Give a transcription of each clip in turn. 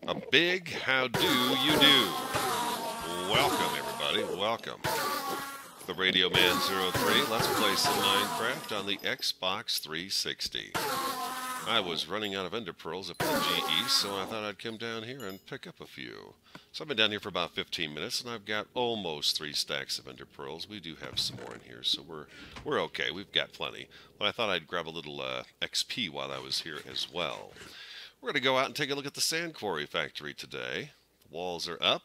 A big how do you do? Welcome, everybody. Welcome. The TheRADIOMAN03. Let's play some Minecraft on the Xbox 360. I was running out of ender pearls up at the GE, so I thought I'd come down here and pick up a few. So I've been down here for about 15 minutes, and I've got almost 3 stacks of ender pearls. We do have some more in here, so we're okay. We've got plenty. But I thought I'd grab a little XP while I was here as well. We're going to go out and take a look at the Sand Quarry Factory today. The walls are up.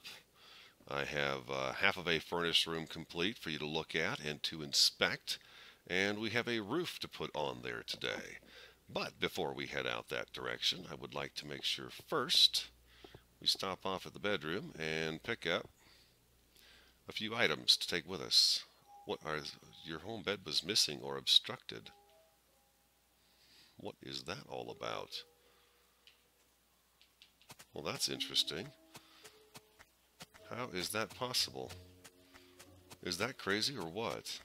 I have half of a furnace room complete for you to look at and to inspect. And we have a roof to put on there today. But before we head out that direction, I would like to make sure first we stop off at the bedroom and pick up a few items to take with us. What are your home bed was missing or obstructed? What is that all about? Well, that's interesting. How is that possible? Is that crazy or what?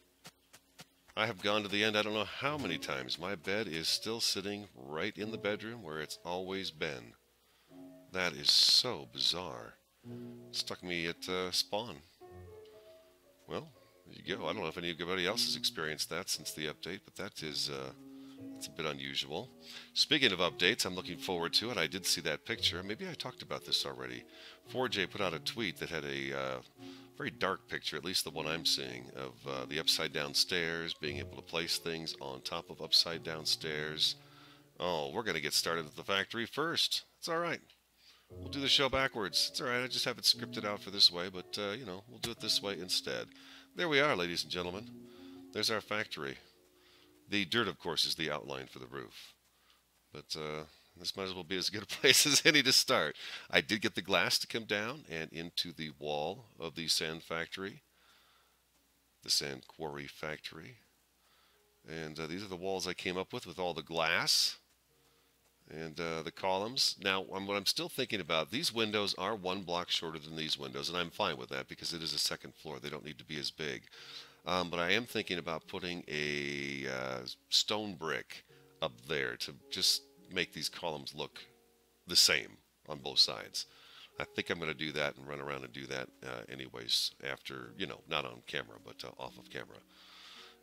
I have gone to the end I don't know how many times. My bed is still sitting right in the bedroom where it's always been. That is so bizarre. Stuck me at spawn. Well, there you go. I don't know if anybody else has experienced that since the update, but that is it's a bit unusual. Speaking of updates, I'm looking forward to it. I did see that picture. Maybe I talked about this already. 4J put out a tweet that had a very dark picture, at least the one I'm seeing, of the upside down stairs, being able to place things on top of upside down stairs. Oh, we're going to get started at the factory first. It's all right. We'll do the show backwards. It's all right. I just have it scripted out for this way, but, we'll do it this way instead. There we are, ladies and gentlemen. There's our factory. The dirt, of course, is the outline for the roof. But this might as well be as good a place as any to start. I did get the glass to come down and into the wall of the sand factory, the Sand Quarry Factory. And these are the walls I came up with all the glass and the columns. Now, what I'm still thinking about, these windows are 1 block shorter than these windows, and I'm fine with that because it is a second floor. They don't need to be as big. But I am thinking about putting a stone brick up there to just make these columns look the same on both sides. I think I'm going to do that and run around and do that anyways after, not on camera, but off of camera.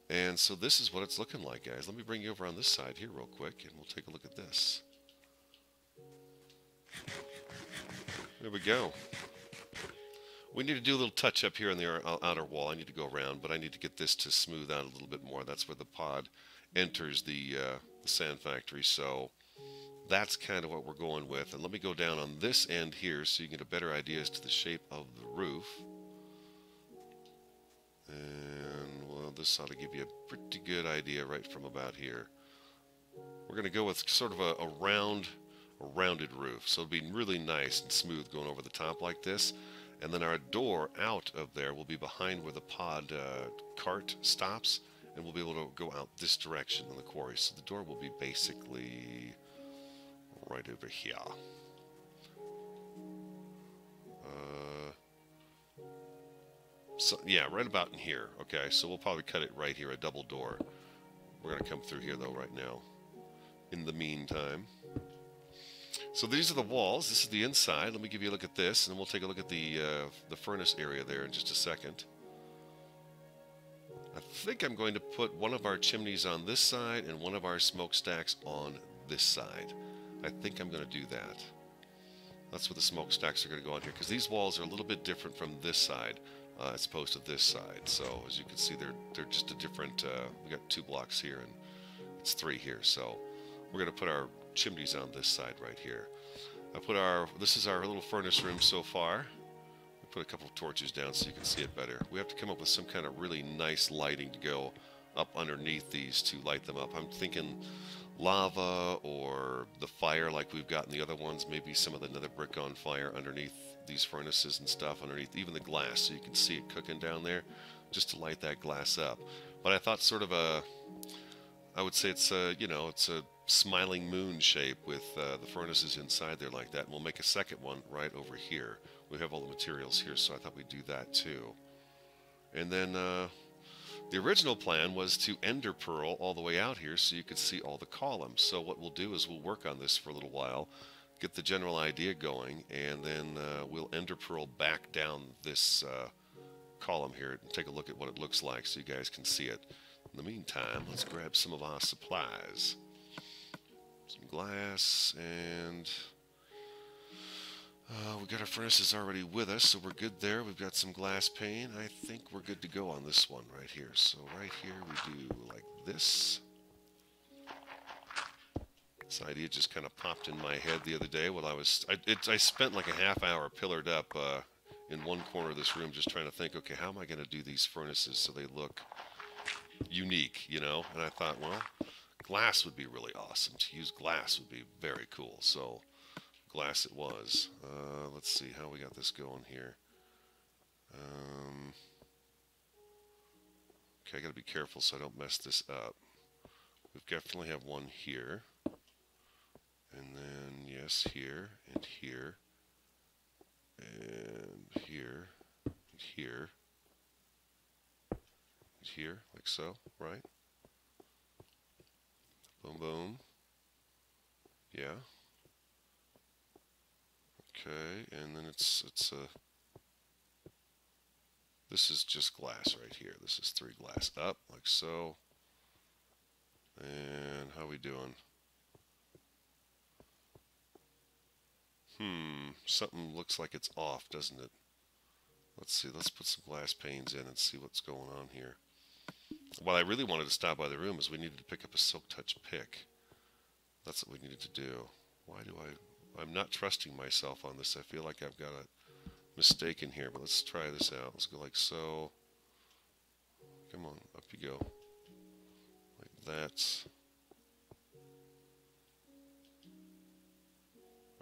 And so this is what it's looking like, guys. Let me bring you over on this side here real quick, and we'll take a look at this. There we go. We need to do a little touch up here on the outer wall. I need to go around, but I need to get this to smooth out a little bit more. That's where the pod enters the sand factory, so that's kind of what we're going with. And let me go down on this end here so you can get a better idea as to the shape of the roof. And, well, this ought to give you a pretty good idea right from about here. We're going to go with sort of a rounded roof, so it'll be really nice and smooth going over the top like this. And then our door out of there will be behind where the pod cart stops, and we'll be able to go out this direction in the quarry. So the door will be basically right over here. So yeah, right about in here. Okay, so we'll probably cut it right here, a double door. We're going to come through here, though, right now. In the meantime. So these are the walls. This is the inside. Let me give you a look at this, and then we'll take a look at the furnace area there in just a second. I think I'm going to put one of our chimneys on this side and one of our smokestacks on this side. I think I'm going to do that. That's where the smokestacks are going to go on here, because these walls are a little bit different from this side as opposed to this side. So as you can see, they're just a different. We got 2 blocks here, and it's 3 here. So we're going to put our chimneys on this side right here. This is our little furnace room so far. We put a couple of torches down so you can see it better. We have to come up with some kind of really nice lighting to go up underneath these to light them up. I'm thinking lava or the fire like we've got in the other ones, maybe some of the nether brick on fire underneath these furnaces and stuff, underneath even the glass so you can see it cooking down there, just to light that glass up. But I thought sort of I would say it's it's a smiling moon shape with the furnaces inside there like that. And we'll make a second one right over here. We have all the materials here, so I thought we'd do that too. And then the original plan was to ender pearl all the way out here so you could see all the columns. So what we'll do is we'll work on this for a little while, get the general idea going, and then we'll ender pearl back down this column here and take a look at what it looks like so you guys can see it. In the meantime, let's grab some of our supplies. Some glass, and we got our furnaces already with us, so we're good there. We've got some glass pane. I think we're good to go on this one right here. So right here we do like this. This idea just kind of popped in my head the other day while I spent like a half hour pillared up in one corner of this room just trying to think, okay, how am I going to do these furnaces so they look unique, you know? And I thought, well, glass would be really awesome. To use glass would be very cool. So glass it was. Let's see how we got this going here. Okay, I got to be careful so I don't mess this up. We definitely have one here. And then, yes, here, and here, and here, and here, and here, like so, right? Boom, boom. Yeah. Okay, and then it's this is just glass right here. This is 3 glass up, like so. And how we doing? Something looks like it's off, doesn't it? Let's see, let's put some glass panes in and see what's going on here. What I really wanted to stop by the room is we needed to pick up a silk touch pick. That's what we needed to do. Why do I'm not trusting myself on this. I feel like I've got a mistake in here, but let's try this out. Let's go like so. Come on, up you go. Like that.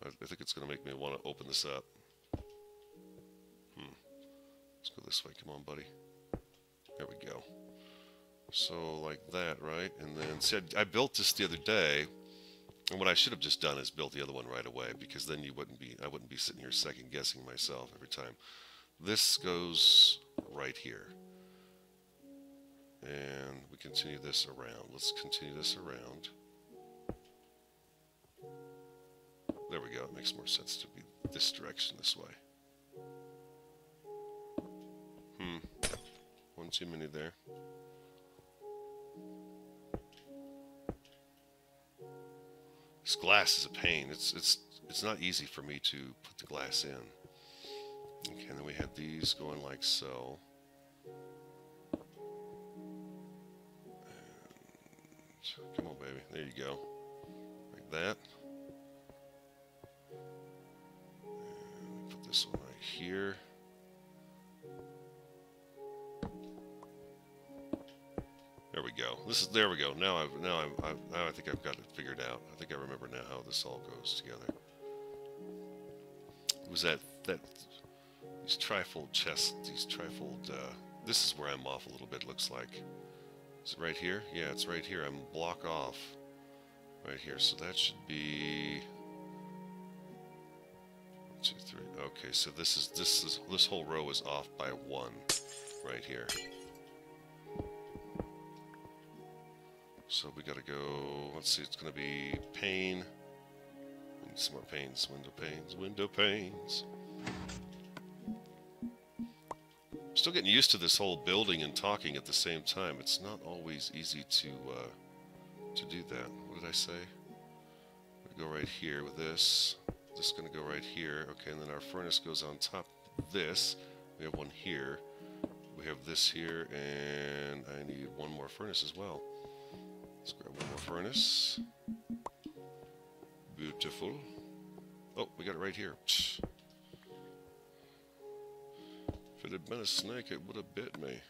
I think it's going to make me want to open this up. Let's go this way. Come on, buddy. There we go. So like that, right? And then, see, I built this the other day, and what I should have just done is built the other one right away, because then I wouldn't be sitting here second guessing myself every time. This goes right here. And we continue this around. Let's continue this around. There we go. It makes more sense to be this direction this way. One too many there. This glass is a pain. It's not easy for me to put the glass in. Okay, and then we had these going like so. And come on, baby. There you go. Like that. And put this one right here. There we go. There we go. Now I think I've got it figured out. I think I remember now how this all goes together. It was that these trifold chests, this is where I'm off a little bit, looks like. Is it right here? Yeah, it's right here. I'm block off right here. So that should be 1, 2, 3. Okay, so this whole row is off by 1 right here. So we gotta go, let's see, it's gonna be pane. Need some more panes, window panes, window panes. I'm still getting used to this whole building and talking at the same time. It's not always easy to do that. What did I say? We go right here with this. This is gonna go right here. Okay, and then our furnace goes on top of this. We have one here. We have this here, and I need one more furnace as well. Let's grab one more furnace. Beautiful. Oh, we got it right here. If it had been a snake, it would have bit me.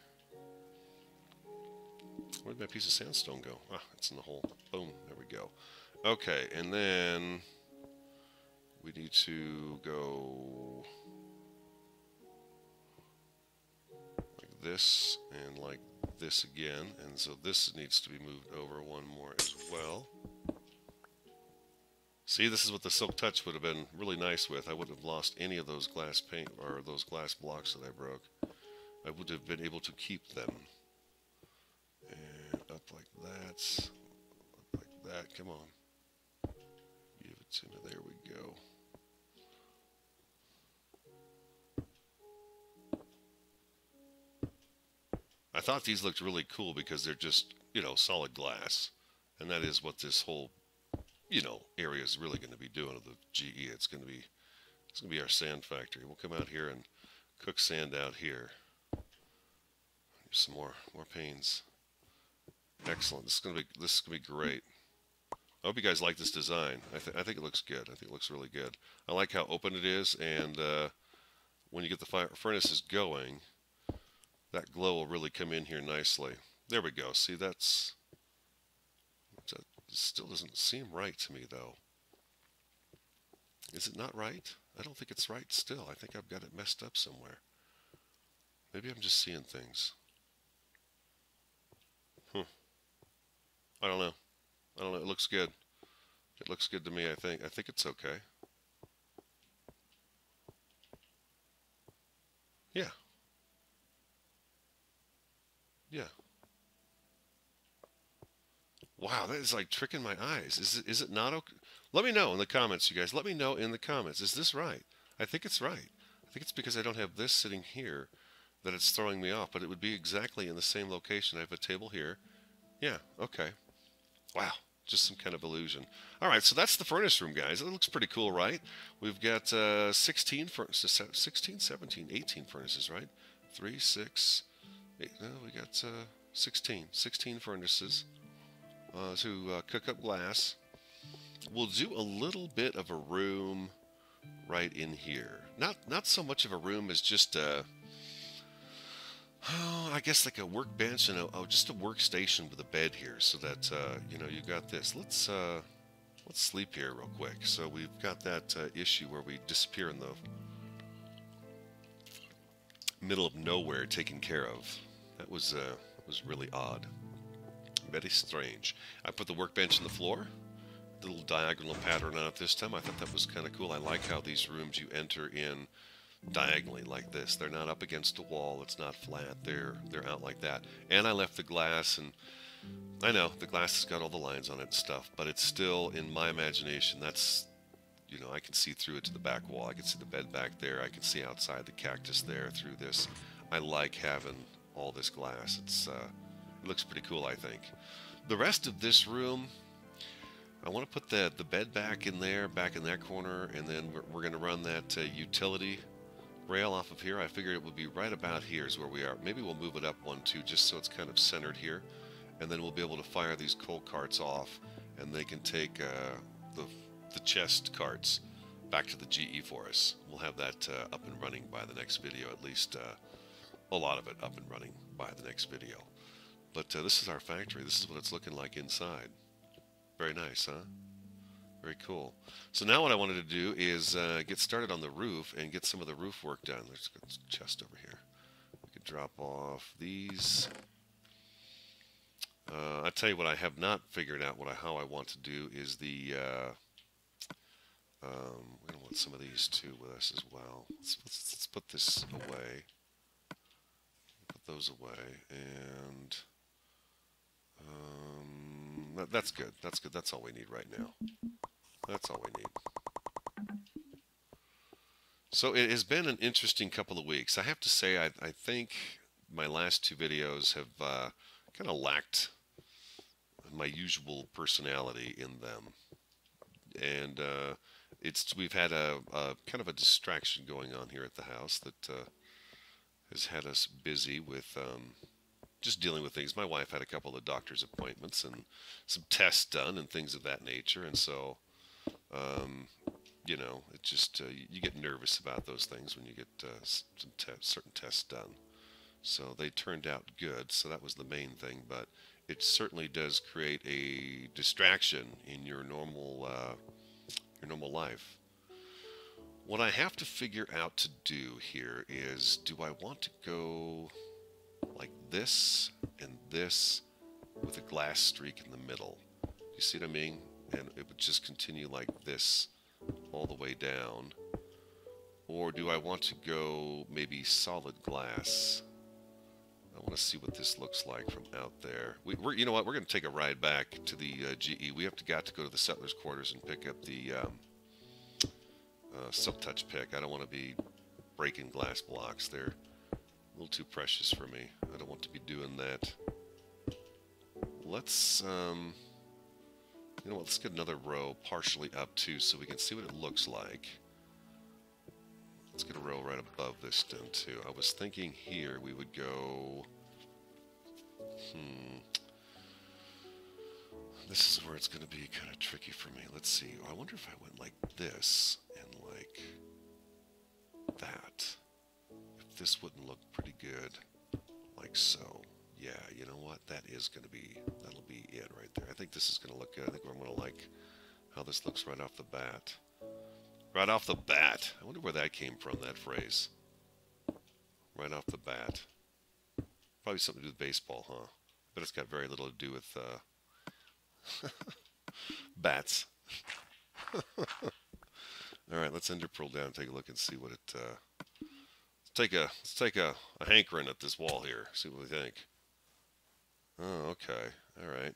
Where did my piece of sandstone go? Ah, it's in the hole. Boom, there we go. Okay, and then we need to go like this and like this again, and so this needs to be moved over one more as well. See, this is what the silk touch would have been really nice with. I wouldn't have lost any of those glass paint or those glass blocks that I broke. I would have been able to keep them. And up like that, up like that. Come on, give it to me. There we go. I thought these looked really cool because they're just, you know, solid glass. And that is what this whole, you know, area is really going to be doing of the GE. It's going to be our sand factory. We'll come out here and cook sand out here. Some more panes. Excellent. This is going to be great. I hope you guys like this design. I think it looks good. I think it looks really good. I like how open it is, and when you get the furnaces going, that glow will really come in here nicely. There we go. See, that still doesn't seem right to me, though. Is it not right? I don't think it's right still. I think I've got it messed up somewhere. Maybe I'm just seeing things. I don't know. It looks good. It looks good to me, I think. I think it's okay. Yeah. Yeah. Wow, that is like tricking my eyes. Is it not okay? Let me know in the comments, you guys. Let me know in the comments. Is this right? I think it's right. I think it's because I don't have this sitting here that it's throwing me off, but it would be exactly in the same location. I have a table here. Yeah, okay. Wow, just some kind of illusion. All right, so that's the furnace room, guys. It looks pretty cool, right? We've got 16 furnaces, 16, 17, 18 furnaces, right? 3, 6, 8, no, we got 16 furnaces to cook up glass. We'll do a little bit of a room right in here. Not so much of a room as just I guess like a workbench and just a workstation with a bed here, so that you know, you got this. Let's sleep here real quick. So we've got that issue where we disappear in the middle of nowhere taken care of. That was really odd, very strange. I put the workbench on the floor, the little diagonal pattern on it this time. I thought that was kind of cool. I like how these rooms you enter in diagonally like this. They're not up against a wall. It's not flat. They're out like that. And I left the glass, and I know the glass has got all the lines on it and stuff, but it's still, in my imagination, that's, you know, I can see through it to the back wall. I can see the bed back there. I can see outside the cactus there through this. I like having all this glass. It looks pretty cool, I think. The rest of this room, I want to put the bed back in there, back in that corner, and then we're going to run that utility rail off of here. I figured it would be right about here is where we are. Maybe we'll move it up 1, 2, just so it's kind of centered here, and then we'll be able to fire these coal carts off, and they can take the chest carts back to the GE for us. We'll have that up and running by the next video, at least a lot of it up and running by the next video. But this is our factory. This is what it's looking like inside. Very nice, huh? Very cool. So now what I wanted to do is get started on the roof and get some of the roof work done. Let's get this chest over here. We could drop off these. I tell you what I have not figured out how I want to do is the we're going to want some of these too with us as well. Let's put this away. Put those away, and that's good. That's good. That's all we need right now. That's all we need. So it has been an interesting couple of weeks. I have to say, I think my last 2 videos have kind of lacked my usual personality in them, and we've had a kind of a distraction going on here at the house that has had us busy with just dealing with things. My wife had a couple of doctor's appointments and some tests done and things of that nature, and so you know, it just you get nervous about those things when you get certain tests done. So they turned out good, so that was the main thing, but it certainly does create a distraction in your normal life. What I have to figure out to do here is, do I want to go like this and this with a glass streak in the middle? You see what I mean? And it would just continue like this all the way down. Or do I want to go maybe solid glass? I want to see what this looks like from out there. You know what? We're going to take a ride back to the GE. We have to go to the settlers' quarters and pick up the silk touch pick. I don't want to be breaking glass blocks. They're a little too precious for me. I don't want to be doing that. Let's, you know what, let's get another row partially up too so we can see what it looks like. Let's get a row right above this then too. I was thinking here we would go, this is where it's going to be kind of tricky for me. Let's see. I wonder if I went like this and like that. If this wouldn't look pretty good, like so. Yeah, you know what? That is going to be, that'll be it right there. I think this is going to look good. I think I'm going to like how this looks right off the bat. Right off the bat. I wonder where that came from, that phrase. Right off the bat. Probably something to do with baseball, huh? But it's got very little to do with bats. Alright, let's ender pearl down and take a look and see what it... let's take a hankering at this wall here. See what we think. Oh, okay. Alright.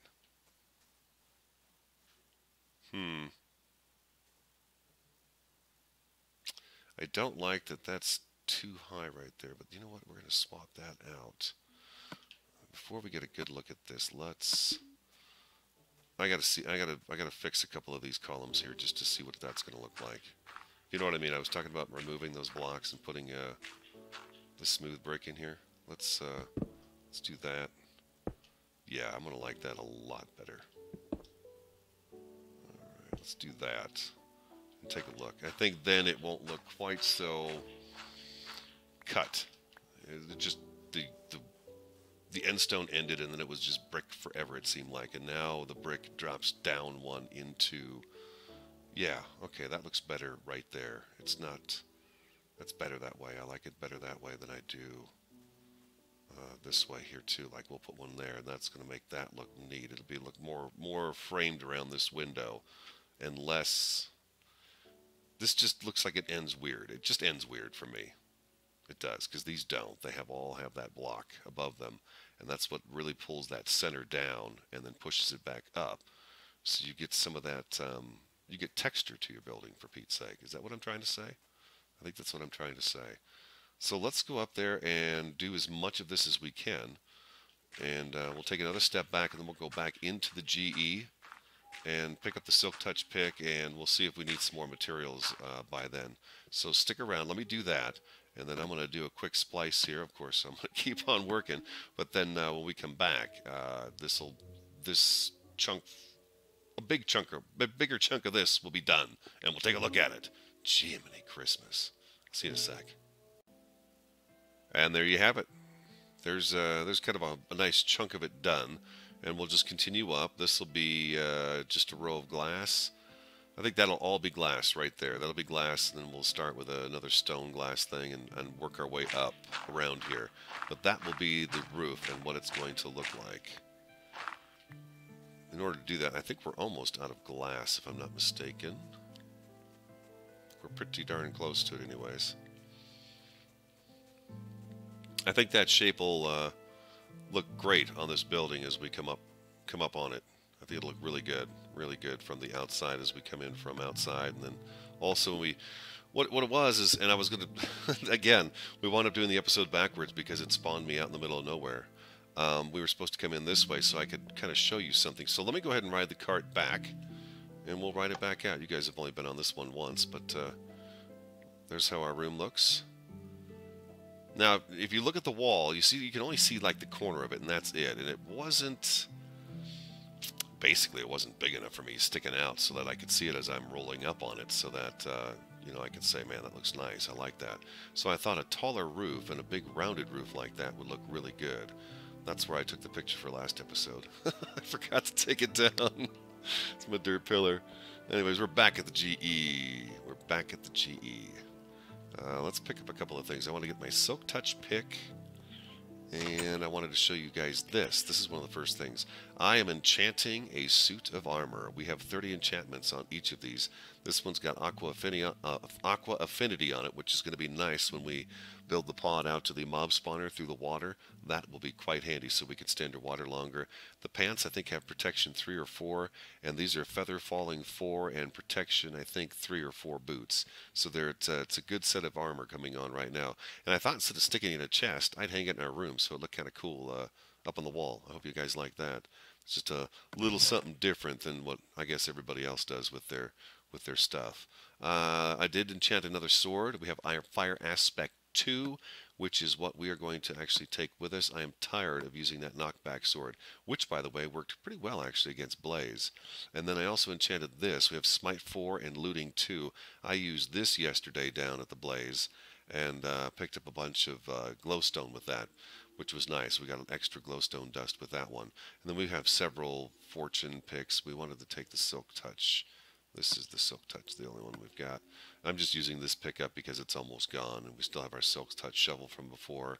I don't like that that's too high right there, but you know what? We're going to swap that out. Before we get a good look at this, let's... I gotta fix a couple of these columns here just to see what that's going to look like. You know what I mean? I was talking about removing those blocks and putting the smooth brick in here. Let's do that. Yeah, I'm going to like that a lot better. Alright, let's do that. And take a look. I think then it won't look quite so cut. It just the end stone ended and then it was just brick forever, it seemed like. And now the brick drops down one into... Yeah, okay, that looks better right there. It's not... That's better that way. I like it better that way than I do this way here too. Like we'll put one there and that's going to make that look neat. It'll be look more framed around this window and less... This just looks like it ends weird. It just ends weird for me. It does, because these don't. They all have that block above them, and that's what really pulls that center down and then pushes it back up. So you get some of that, you get texture to your building, for Pete's sake. Is that what I'm trying to say? I think that's what I'm trying to say. So let's go up there and do as much of this as we can, and we'll take another step back, and then we'll go back into the GE and pick up the Silk Touch pick, and we'll see if we need some more materials by then. So stick around. Let me do that. And then I'm going to do a quick splice here. Of course, I'm going to keep on working. But then when we come back, this chunk, a bigger chunk of this will be done. And we'll take a look at it. Jiminy Christmas. See you in a sec. And there you have it. There's kind of a nice chunk of it done. And we'll just continue up. This will be just a row of glass. I think that'll all be glass right there. That'll be glass, and then we'll start with another stone glass thing and work our way up around here. But that will be the roof and what it's going to look like. In order to do that, I think we're almost out of glass, if I'm not mistaken. We're pretty darn close to it anyways. I think that shape will look great on this building as we come up on it. I think it'll look really good from the outside as we come in from outside. And then also what it was is, and I was going to, again, we wound up doing the episode backwards because it spawned me out in the middle of nowhere. We were supposed to come in this way so I could kind of show you something. So let me go ahead and ride the cart back, and we'll ride it back out. You guys have only been on this one once, but there's how our room looks. Now, if you look at the wall, you can only see like the corner of it, and that's it. And it wasn't... Basically, it wasn't big enough for me sticking out so that I could see it as I'm rolling up on it, so that you know, I could say, man, that looks nice. I like that. So I thought a taller roof and a big rounded roof like that would look really good. That's where I took the picture for last episode. I forgot to take it down. It's my dirt pillar. Anyways, we're back at the GE. We're back at the GE. Let's pick up a couple of things. I want to get my Silk Touch pick. And I wanted to show you guys this. This is one of the first things. I am enchanting a suit of armor. We have 30 enchantments on each of these. This one's got aqua affinity on it, which is going to be nice when we build the pod out to the mob spawner through the water. That will be quite handy so we can stay underwater longer. The pants, I think, have protection 3 or 4, and these are feather falling 4 and protection, I think, 3 or 4 boots. So it's a good set of armor coming on right now. And I thought instead of sticking it in a chest, I'd hang it in our room so it looked kind of cool up on the wall. I hope you guys like that. It's just a little something different than what I guess everybody else does with their stuff. I did enchant another sword. We have Fire Aspect 2, which is what we are going to actually take with us. I am tired of using that knockback sword, which, by the way, worked pretty well actually against Blaze. And then I also enchanted this. We have Smite 4 and Looting 2. I used this yesterday down at the Blaze and picked up a bunch of glowstone with that, which was nice. We got an extra glowstone dust with that one. And then we have several fortune picks. We wanted to take the Silk Touch. This is the Silk Touch, the only one we've got. I'm just using this pickup because it's almost gone, and we still have our Silk Touch shovel from before.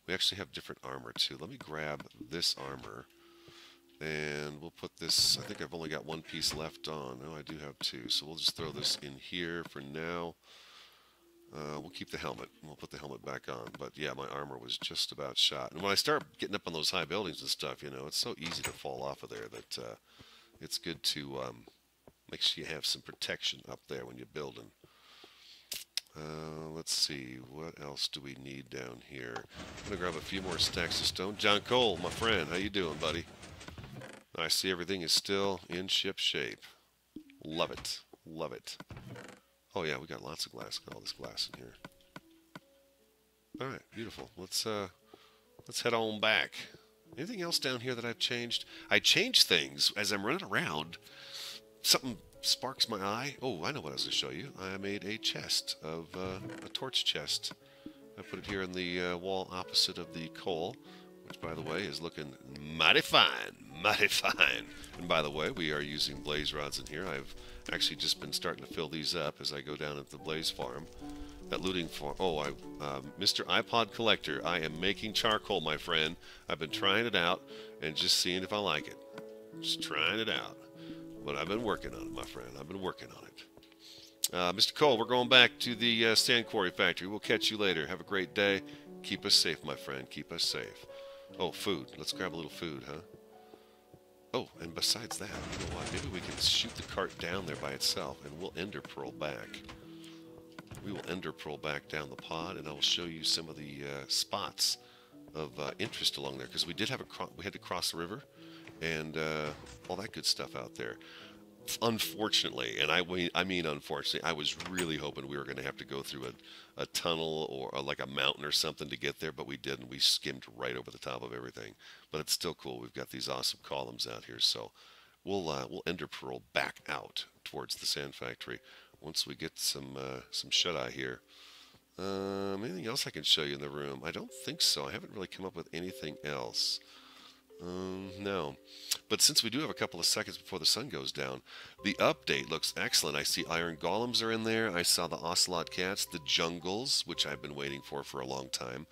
We actually have different armor, too. Let me grab this armor, and we'll put this... I think I've only got one piece left on. No, I do have 2, so we'll just throw this in here for now. We'll keep the helmet. We'll put the helmet back on. But, yeah, my armor was just about shot. And when I start getting up on those high buildings and stuff, you know, it's so easy to fall off of there that it's good to... make sure you have some protection up there when you're building. Let's see, what else do we need down here? I'm going to grab a few more stacks of stone. John Cole, my friend, how you doing, buddy? I see everything is still in ship shape. Love it. Love it. Oh yeah, we got lots of glass. Got all this glass in here. Alright, beautiful. Let's head on back. Anything else down here that I've changed? I changed things as I'm running around. Something sparks my eye. Oh, I know what I was going to show you. I made a chest of a torch chest. I put it here in the wall opposite of the coal, which, by the way, is looking mighty fine. Mighty fine. And by the way, we are using blaze rods in here. I've actually just been starting to fill these up as I go down at the blaze farm. That looting farm. Oh, Mr. iPod Collector, I am making charcoal, my friend. I've been trying it out and just seeing if I like it. Just trying it out. But I've been working on it, my friend. I've been working on it. Mr. Cole, we're going back to the Sand Quarry Factory. We'll catch you later. Have a great day. Keep us safe, my friend. Keep us safe. Oh, food. Let's grab a little food, huh? Oh, and besides that, you know what? Maybe we can shoot the cart down there by itself, and we'll ender pearl back. We will ender pearl back down the pod, and I will show you some of the spots of interest along there, because we did have we had to cross the river, and all that good stuff out there. Unfortunately, and I mean unfortunately, I was really hoping we were going to have to go through a tunnel or like a mountain or something to get there, but we didn't. We skimmed right over the top of everything. But it's still cool. We've got these awesome columns out here, so we'll ender pearl back out towards the sand factory once we get some shut-eye here. Anything else I can show you in the room? I don't think so. I haven't really come up with anything else. No. But since we do have a couple of seconds before the sun goes down, the update looks excellent. I see iron golems are in there. I saw the ocelot cats, the jungles, which I've been waiting for a long time.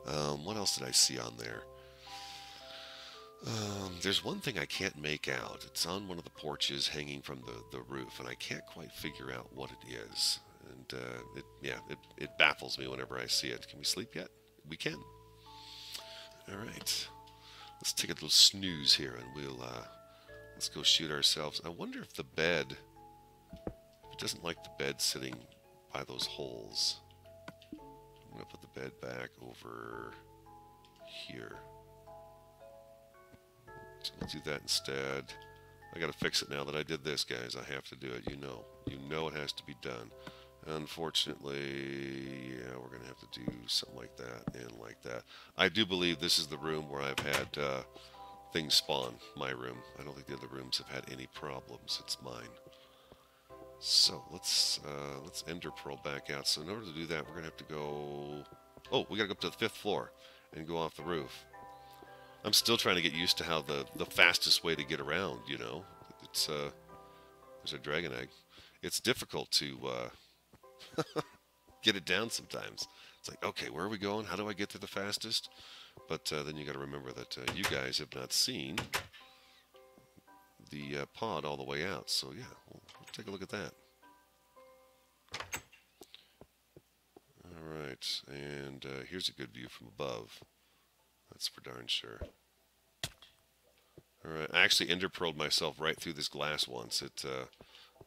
What else did I see on there? There's one thing I can't make out. It's on one of the porches hanging from the roof, and I can't quite figure out what it is. And it baffles me whenever I see it. Can we sleep yet? We can. All right. Let's take a little snooze here, and let's go shoot ourselves. I wonder if the bed, if it doesn't like the bed sitting by those holes. I'm going to put the bed back over here. So we'll do that instead. I got to fix it now that I did this, guys. I have to do it. You know it has to be done. Unfortunately, yeah, we're going to have to do something like that and like that. I do believe this is the room where I've had things spawn, my room. I don't think the other rooms have had any problems. It's mine. So let's ender pearl back out. So in order to do that, we're going to have to go... Oh, we got to go up to the 5th floor and go off the roof. I'm still trying to get used to how the fastest way to get around, you know. It's there's a dragon egg. It's difficult to... get it down sometimes. It's like, okay, where are we going? How do I get there the fastest? But then you got to remember that you guys have not seen the pod all the way out. So yeah, we'll take a look at that. Alright, and here's a good view from above. That's for darn sure. Alright, I actually ender pearled myself right through this glass once. It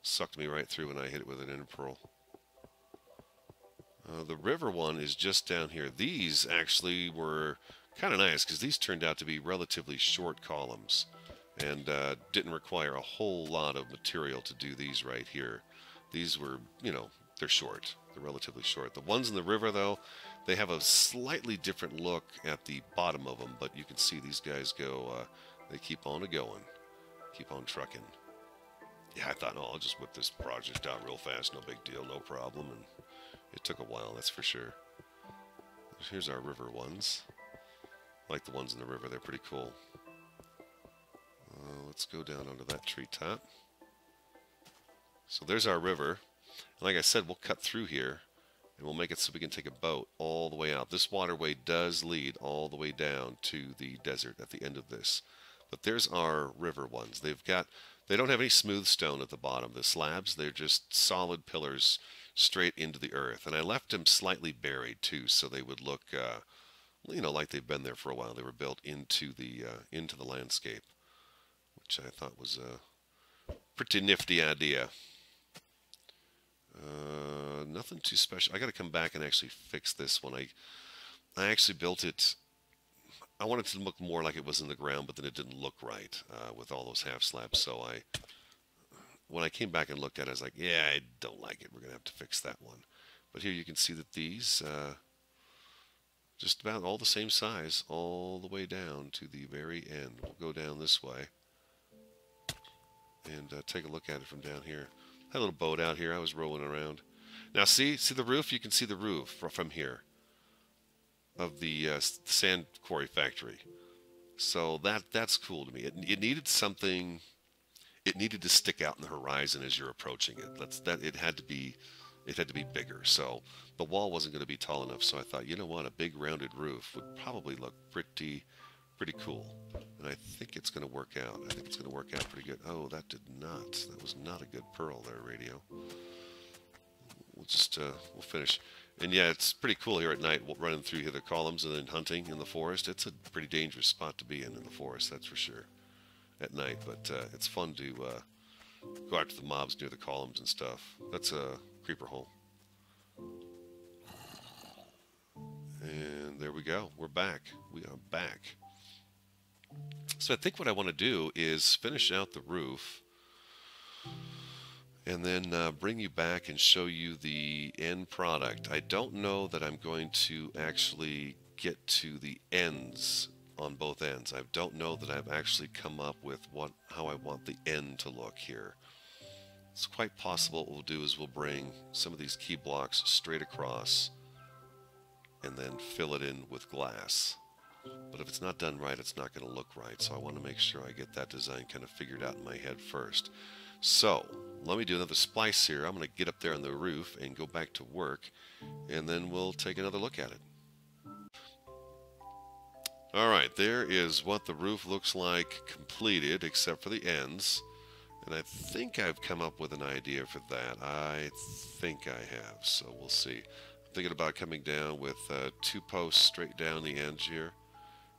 sucked me right through when I hit it with an ender pearl. The river one is just down here. These actually were kind of nice because these turned out to be relatively short columns and didn't require a whole lot of material to do these right here. These were, you know, they're short. They're relatively short. The ones in the river, though, they have a slightly different look at the bottom of them, but you can see these guys go, they keep on going, keep on trucking. Yeah, I thought, oh, I'll just whip this project out real fast, no big deal, no problem, and it took a while, that's for sure. Here's our river ones. I like the ones in the river, they're pretty cool. Let's go down onto that treetop. So there's our river. And like I said, we'll cut through here, and we'll make it so we can take a boat all the way out. This waterway does lead all the way down to the desert at the end of this. But there's our river ones. They don't have any smooth stone at the bottom. The slabs, they're just solid pillars straight into the earth. And I left them slightly buried too, so they would look, you know, like they've been there for a while. They were built into the landscape, which I thought was a pretty nifty idea. Nothing too special. I got to come back and actually fix this one. I actually built it. I wanted it to look more like it was in the ground, but then it didn't look right with all those half slabs. So when I came back and looked at it, I was like, yeah, I don't like it. We're going to have to fix that one. But here you can see that these, just about all the same size, all the way down to the very end. We'll go down this way and take a look at it from down here. Had a little boat out here. I was rolling around. Now see the roof? You can see the roof from here of the Sand Quarry Factory. So that's cool to me. It needed something. It needed to stick out in the horizon as you're approaching it. It had to be bigger. So the wall wasn't going to be tall enough. So I thought, you know what, a big rounded roof would probably look pretty cool. And I think it's going to work out. I think it's going to work out pretty good. Oh, that did not. That was not a good pearl there, radio. We'll just we'll finish. And yeah, it's pretty cool here at night, running through here the columns and then hunting in the forest. It's a pretty dangerous spot to be in the forest, that's for sure, at night. But it's fun to go after the mobs near the columns and stuff. That's a creeper hole. And there we go. We're back. We are back. So I think what I want to do is finish out the roof and then bring you back and show you the end product. I don't know that I'm going to actually get to the ends on both ends. I don't know that I've actually come up with how I want the end to look here. It's quite possible what we'll do is we'll bring some of these key blocks straight across and then fill it in with glass. But if it's not done right, it's not going to look right. So I want to make sure I get that design kind of figured out in my head first. So let me do another splice here. I'm going to get up there on the roof and go back to work, and then we'll take another look at it. All right, there is what the roof looks like completed, except for the ends. And I think I've come up with an idea for that. I think I have, so we'll see. I'm thinking about coming down with 2 posts straight down the ends here,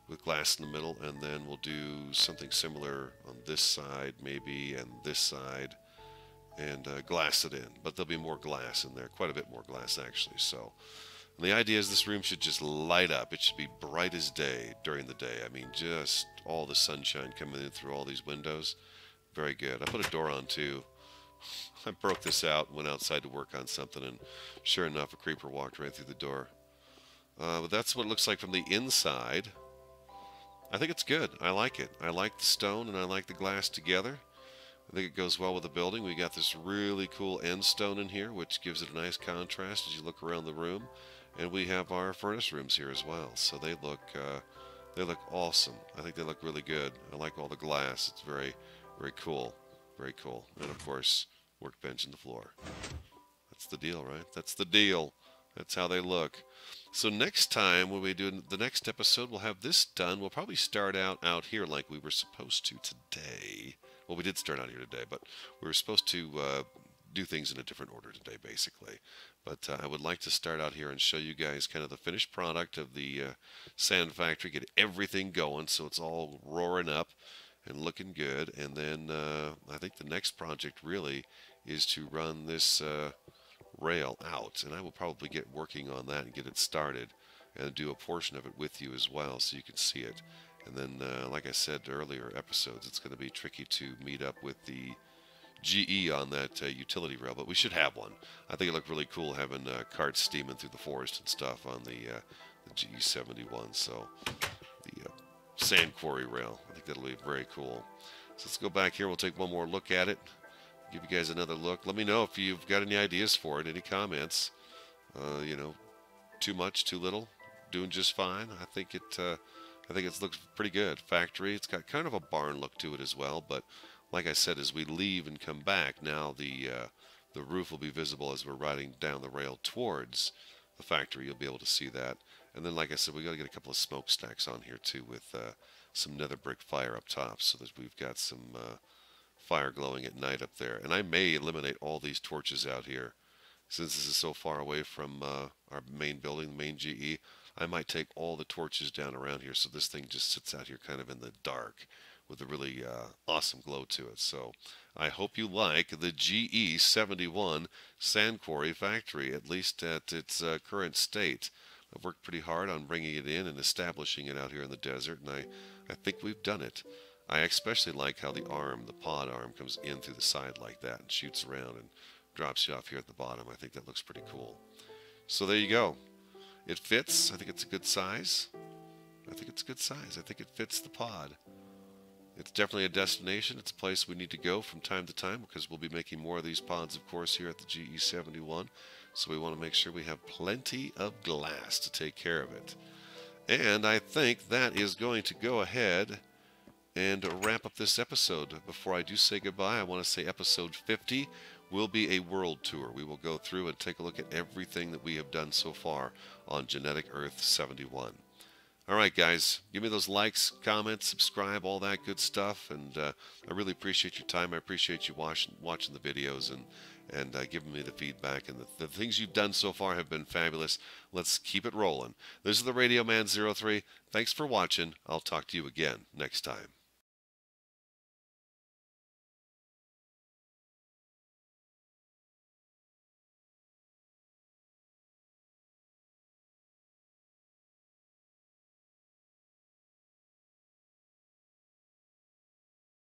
with glass in the middle, and then we'll do something similar on this side maybe, and this side, and glass it in. But there'll be more glass in there, quite a bit more glass actually. So and the idea is this room should just light up. It should be bright as day during the day. I mean, just all the sunshine coming in through all these windows. Very good. I put a door on too. I broke this out, went outside to work on something, and sure enough, a creeper walked right through the door. But that's what it looks like from the inside. I think it's good. I like it. I like the stone and I like the glass together. I think it goes well with the building. We got this really cool end stone in here, which gives it a nice contrast as you look around the room. And we have our furnace rooms here as well. So they look awesome. I think they look really good. I like all the glass. It's very, very cool. Very cool. And of course, workbench in the floor. That's the deal, right? That's the deal. That's how they look. So next time, when we do the next episode, we'll have this done. We'll probably start out here like we were supposed to today. Well, we did start out here today, but we were supposed to do things in a different order today, basically. But I would like to start out here and show you guys kind of the finished product of the sand factory, get everything going so it's all roaring up and looking good. And then I think the next project really is to run this rail out, and I will probably get working on that and get it started and do a portion of it with you as well so you can see it. And then like I said earlier episodes, it's going to be tricky to meet up with the GE on that utility rail, but we should have one. I think it looked really cool having carts steaming through the forest and stuff on the GE-71. So the sand quarry rail, I think that'll be very cool. So let's go back here. We'll take one more look at it. Give you guys another look. Let me know if you've got any ideas for it, any comments. You know, too much, too little, doing just fine. I think it looks pretty good. Factory. It's got kind of a barn look to it as well, but like I said, as we leave and come back, now the roof will be visible as we're riding down the rail towards the factory. You'll be able to see that. And then, like I said, we got to get a couple of smokestacks on here too, with some nether brick fire up top, so that we've got some fire glowing at night up there. And I may eliminate all these torches out here, since this is so far away from our main building, the main GE. I might take all the torches down around here, so this thing just sits out here kind of in the dark, with a really awesome glow to it. So I hope you like the GE-71 Sand Quarry Factory, at least at its current state. I've worked pretty hard on bringing it in and establishing it out here in the desert, and I think we've done it. I especially like how the pod arm, comes in through the side like that and shoots around and drops you off here at the bottom. I think that looks pretty cool. So there you go. It fits. I think it's a good size. I think it fits the pod. It's definitely a destination. It's a place we need to go from time to time, because we'll be making more of these pods, of course, here at the GE-71. So we want to make sure we have plenty of glass to take care of it. And I think that is going to go ahead and wrap up this episode. Before I do say goodbye, I want to say episode 50 will be a world tour. We will go through and take a look at everything that we have done so far on Genetic Earth 71. All right, guys, give me those likes, comments, subscribe, all that good stuff. And I really appreciate your time. I appreciate you watching the videos and giving me the feedback. And the things you've done so far have been fabulous. Let's keep it rolling. This is the RadioMan03. Thanks for watching. I'll talk to you again next time.